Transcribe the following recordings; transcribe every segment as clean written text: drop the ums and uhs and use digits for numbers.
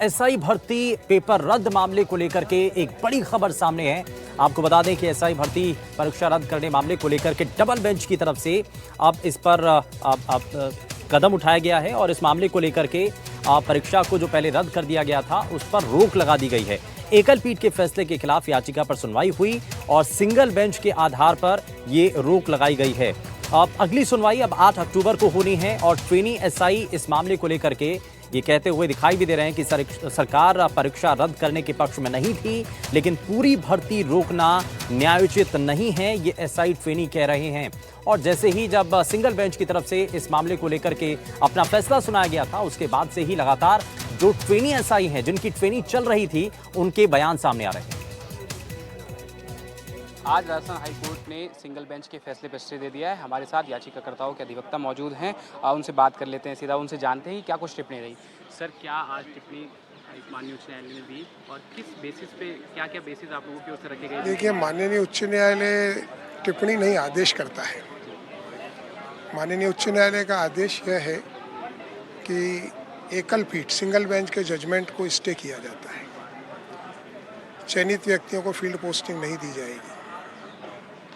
SI भर्ती paper रद्द मामले को लेकर के एक बड़ी खबर सामने है। आपको बता दें कि एसआई भर्ती परीक्षा रद्द करने मामले को लेकर के डबल बेंच की तरफ से अब इस पर कदम उठाया गया है और इस मामले को लेकर के परीक्षा को जो पहले रद्द कर दिया गया था उस पर रोक लगा दी गई है। एकल पीठ के फैसले के खिलाफ याचिका पर सुनवाई हुई और सिंगल बेंच के आधार पर ये रोक लगाई गई है। अब अगली सुनवाई अब 8 अक्टूबर को होनी है और ट्रेनी एसआई इस मामले को लेकर के ये कहते हुए दिखाई भी दे रहे हैं कि सरकार परीक्षा रद्द करने के पक्ष में नहीं थी, लेकिन पूरी भर्ती रोकना न्यायोचित नहीं है, ये एसआई ट्रेनी कह रहे हैं। और जैसे ही जब सिंगल बेंच की तरफ से इस मामले को लेकर के अपना फैसला सुनाया गया था, उसके बाद से ही लगातार जो ट्रेनी एसआई हैं, जिनकी ट्रेनिंग चल रही थी, उनके बयान सामने आ रहे हैं। आज राजस्थान हाई कोर्ट ने सिंगल बेंच के फैसले पर स्टे दे दिया है। हमारे साथ याचिकाकर्ताओं के अधिवक्ता मौजूद हैं, उनसे बात कर लेते हैं, सीधा उनसे जानते हैं कि क्या कुछ टिप्पणी रही। सर, क्या आज टिप्पणी माननीय उच्च न्यायालय ने दी और किस बेसिस पे, क्या क्या बेसिस आप लोगों की ओर से रखे गए? देखिए, माननीय उच्च न्यायालय टिप्पणी नहीं आदेश करता है। माननीय उच्च न्यायालय का आदेश यह है कि एकल पीठ सिंगल बेंच के जजमेंट को स्टे किया जाता है। चयनित व्यक्तियों को फील्ड पोस्टिंग नहीं दी जाएगी।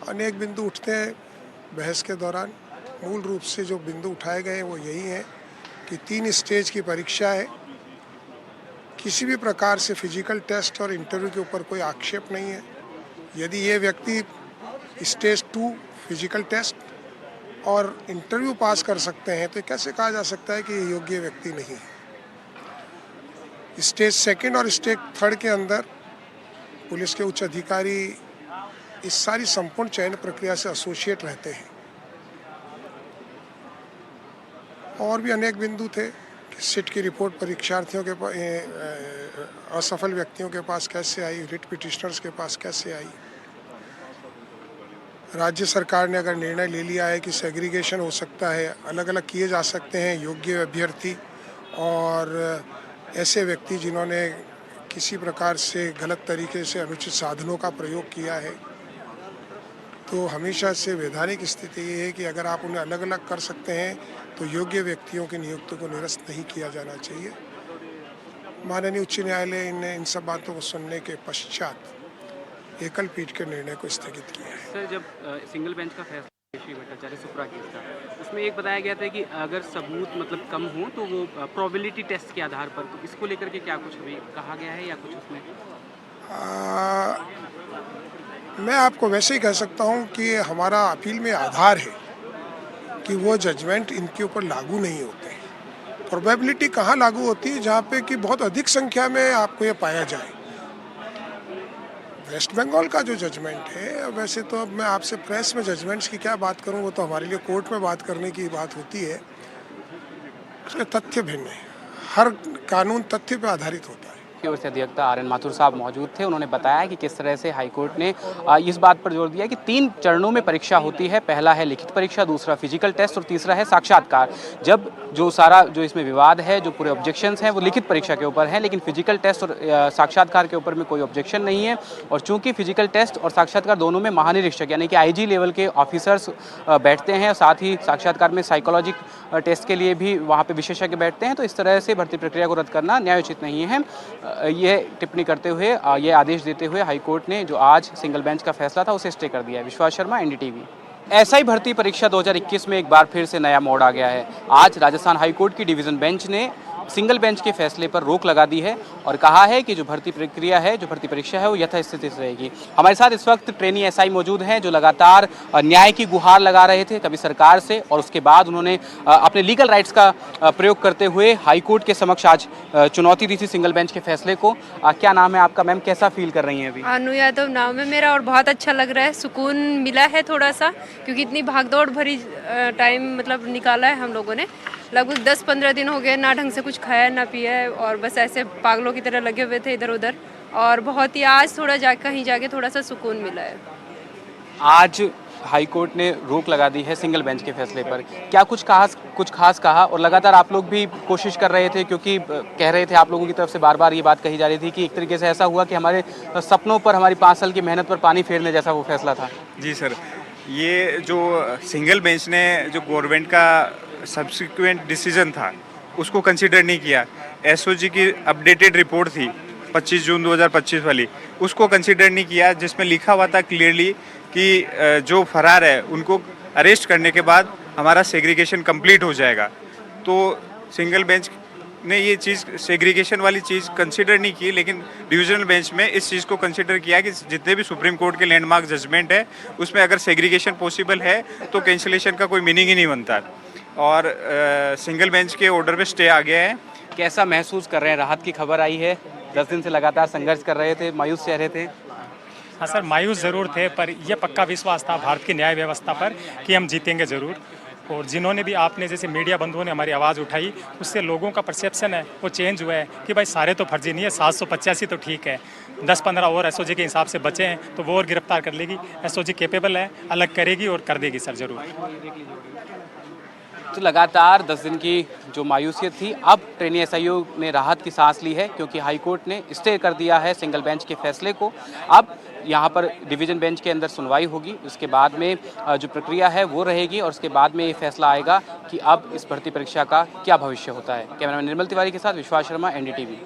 अनेक बिंदु उठते हैं बहस के दौरान। मूल रूप से जो बिंदु उठाए गए हैं वो यही है कि 3 स्टेज की परीक्षा है, किसी भी प्रकार से फिजिकल टेस्ट और इंटरव्यू के ऊपर कोई आक्षेप नहीं है। यदि ये व्यक्ति स्टेज 2 फिजिकल टेस्ट और इंटरव्यू पास कर सकते हैं तो कैसे कहा जा सकता है कि ये योग्य व्यक्ति नहीं है। स्टेज 2 और स्टेज 3 के अंदर पुलिस के उच्च अधिकारी इस सारी संपूर्ण चयन प्रक्रिया से एसोसिएट रहते हैं। और भी अनेक बिंदु थे कि सिट की रिपोर्ट परीक्षार्थियों के असफल व्यक्तियों के पास कैसे आई, रिट पिटिशनर्स के पास कैसे आई। राज्य सरकार ने अगर निर्णय ले लिया है कि सेग्रीगेशन हो सकता है, अलग अलग किए जा सकते हैं योग्य अभ्यर्थी और ऐसे व्यक्ति जिन्होंने किसी प्रकार से गलत तरीके से अनुचित साधनों का प्रयोग किया है, तो हमेशा से वैधानिक स्थिति ये है कि अगर आप उन्हें अलग अलग कर सकते हैं तो योग्य व्यक्तियों की नियुक्ति को निरस्त नहीं किया जाना चाहिए। माननीय उच्च न्यायालय ने इन सब बातों को सुनने के पश्चात एकल पीठ के निर्णय को स्थगित किया है। सर, जब सिंगल बेंच का फैसला श्री भट्टाचार्य सुप्रा केस था, उसमें एक बताया गया था कि अगर सबूत मतलब कम हो तो वो प्रोबेबिलिटी टेस्ट के आधार पर, तो इसको लेकर के क्या कुछ अभी कहा गया है या कुछ उसमें? मैं आपको वैसे ही कह सकता हूं कि हमारा अपील में आधार है कि वो जजमेंट इनके ऊपर लागू नहीं होते। प्रोबेबिलिटी कहाँ लागू होती है? जहाँ पे कि बहुत अधिक संख्या में आपको ये पाया जाए। वेस्ट बंगाल का जो जजमेंट है, वैसे तो अब मैं आपसे प्रेस में जजमेंट्स की क्या बात करूं, वो तो हमारे लिए कोर्ट में बात करने की बात होती है। उसके तथ्य भिन्न है, हर कानून तथ्य पर आधारित होता है। की ओर से अधिवक्ता आर एन माथुर साहब मौजूद थे। उन्होंने बताया कि किस तरह से हाईकोर्ट ने इस बात पर जोर दिया कि 3 चरणों में परीक्षा होती है। पहला है लिखित परीक्षा, दूसरा फिजिकल टेस्ट और तीसरा है साक्षात्कार। जब जो इसमें विवाद है, जो पूरे ऑब्जेक्शंस हैं, वो लिखित परीक्षा के ऊपर हैं, लेकिन फिजिकल टेस्ट और साक्षात्कार के ऊपर में कोई ऑब्जेक्शन नहीं है। और चूंकि फिजिकल टेस्ट और साक्षात्कार दोनों में महानिरीक्षक यानी कि आईजी लेवल के ऑफिसर्स बैठते हैं, साथ ही साक्षात्कार में साइकोलॉजिक टेस्ट के लिए भी वहाँ पे विशेषज्ञ बैठते हैं, तो इस तरह से भर्ती प्रक्रिया को रद्द करना न्यायोचित नहीं है। ये टिप्पणी करते हुए, ये आदेश देते हुए हाईकोर्ट ने जो आज सिंगल बेंच का फैसला था उसे स्टे कर दिया है। विश्वास शर्मा, एनडीटीवी। एसआई भर्ती परीक्षा 2021 में एक बार फिर से नया मोड़ आ गया है। आज राजस्थान हाईकोर्ट की डिवीजन बेंच ने सिंगल बेंच के फैसले पर रोक लगा दी है और कहा है कि जो भर्ती प्रक्रिया है, जो भर्ती परीक्षा है, वो यथास्थिति से रहेगी। हमारे साथ इस वक्त ट्रेनी एसआई मौजूद हैं जो लगातार न्याय की गुहार लगा रहे थे, कभी सरकार से, और उसके बाद उन्होंने अपने लीगल राइट्स का प्रयोग करते हुए हाईकोर्ट के समक्ष आज चुनौती दी थी सिंगल बेंच के फैसले को। क्या नाम है आपका मैम, कैसा फील कर रही हैं अभी? अनु यादव नाम है मेरा और बहुत अच्छा लग रहा है, सुकून मिला है थोड़ा सा, क्योंकि इतनी भागदौड़ भरी टाइम मतलब निकाला है हम लोगों ने। लगभग 10-15 दिन हो गए, ना ढंग से कुछ खाया ना पिया है और बस ऐसे पागलों की तरह लगे हुए थे इधर उधर, और बहुत ही आज थोड़ा कहीं जाके थोड़ा सा सुकून मिला है। आज हाईकोर्ट ने रोक लगा दी है सिंगल बेंच के फैसले पर, क्या कुछ खास कहा? और लगातार आप लोग भी कोशिश कर रहे थे, क्योंकि कह रहे थे आप लोगों की तरफ से बार बार ये बात कही जा रही थी कि एक तरीके से ऐसा हुआ कि हमारे सपनों पर, हमारी 5 साल की मेहनत पर पानी फेरने जैसा वो फैसला था। जी सर, ये जो सिंगल बेंच ने जो गवर्नमेंट का सब्सिक्वेंट डिसीजन था उसको कंसिडर नहीं किया। एसओजी की अपडेटेड रिपोर्ट थी 25 जून 2025 वाली, उसको कंसिडर नहीं किया, जिसमें लिखा हुआ था क्लियरली कि जो फरार है उनको अरेस्ट करने के बाद हमारा सेग्रीगेशन कंप्लीट हो जाएगा। तो सिंगल बेंच ने ये चीज़ सेग्रीगेशन वाली चीज़ कंसिडर नहीं की, लेकिन डिविजनल बेंच में इस चीज़ को कंसिडर किया कि जितने भी सुप्रीम कोर्ट के लैंडमार्क जजमेंट है उसमें अगर सेग्रीगेशन पॉसिबल है तो कैंसिलेशन का कोई मीनिंग ही नहीं बनता। और सिंगल बेंच के ऑर्डर पे स्टे आ गया है। कैसा महसूस कर रहे हैं? राहत की खबर आई है, 10 दिन से लगातार संघर्ष कर रहे थे, मायूस चेहरे थे। हाँ सर, मायूस ज़रूर थे, पर यह पक्का विश्वास था भारत की न्याय व्यवस्था पर कि हम जीतेंगे ज़रूर। और जिन्होंने भी आपने जैसे मीडिया बंधुओं ने हमारी आवाज़ उठाई, उससे लोगों का परसेप्शन है वो चेंज हुआ है कि भाई सारे तो फर्जी नहीं है, 785 तो ठीक है, 10-15 और एसओजी के हिसाब से बचे हैं तो वो और गिरफ्तार कर लेगी। एसओजी कैपेबल है, अलग करेगी और कर देगी सर ज़रूर। तो लगातार 10 दिन की जो मायूसियत थी, अब ट्रेनी एसआईओ ने राहत की सांस ली है, क्योंकि हाई कोर्ट ने स्टे कर दिया है सिंगल बेंच के फैसले को। अब यहाँ पर डिवीजन बेंच के अंदर सुनवाई होगी, उसके बाद में जो प्रक्रिया है वो रहेगी और उसके बाद में ये फैसला आएगा कि अब इस भर्ती परीक्षा का क्या भविष्य होता है। कैमरामैन निर्मल तिवारी के साथ विश्वास शर्मा, एनडीटीवी।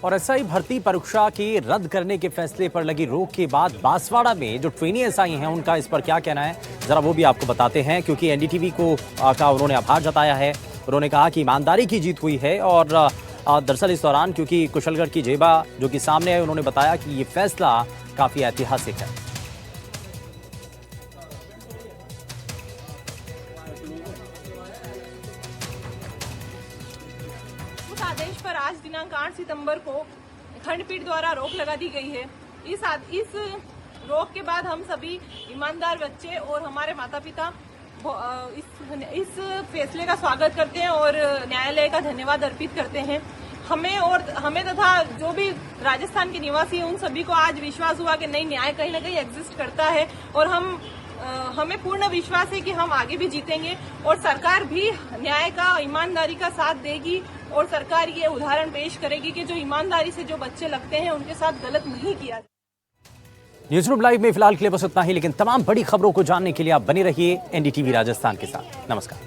और एसआई भर्ती परीक्षा की रद्द करने के फैसले पर लगी रोक के बाद बांसवाड़ा में जो ट्रेनी एसआई हैं उनका इस पर क्या कहना है, जरा वो भी आपको बताते हैं, क्योंकि एनडीटीवी का उन्होंने आभार जताया है। उन्होंने कहा कि ईमानदारी की जीत हुई है और दरअसल इस दौरान क्योंकि कुशलगढ़ की जेबा जो कि सामने है, उन्होंने बताया कि ये फैसला काफी ऐतिहासिक है। उस आदेश पर आज दिनांक 8 सितंबर को खंडपीठ द्वारा रोक लगा दी गई है। इस रोक के बाद हम सभी ईमानदार बच्चे और हमारे माता पिता इस फैसले का स्वागत करते हैं और न्यायालय का धन्यवाद अर्पित करते हैं। हमें तथा जो भी राजस्थान के निवासी हैं उन सभी को आज विश्वास हुआ कि नहीं, न्याय कहीं ना कहीं एग्जिस्ट करता है और हमें पूर्ण विश्वास है कि हम आगे भी जीतेंगे और सरकार भी न्याय का, ईमानदारी का साथ देगी और सरकार ये उदाहरण पेश करेगी कि जो ईमानदारी से जो बच्चे लगते हैं उनके साथ गलत नहीं किया। न्यूज रूम लाइव में फिलहाल के लिए बस इतना ही, लेकिन तमाम बड़ी खबरों को जानने के लिए आप बने रहिए एनडीटीवी राजस्थान के साथ। नमस्कार।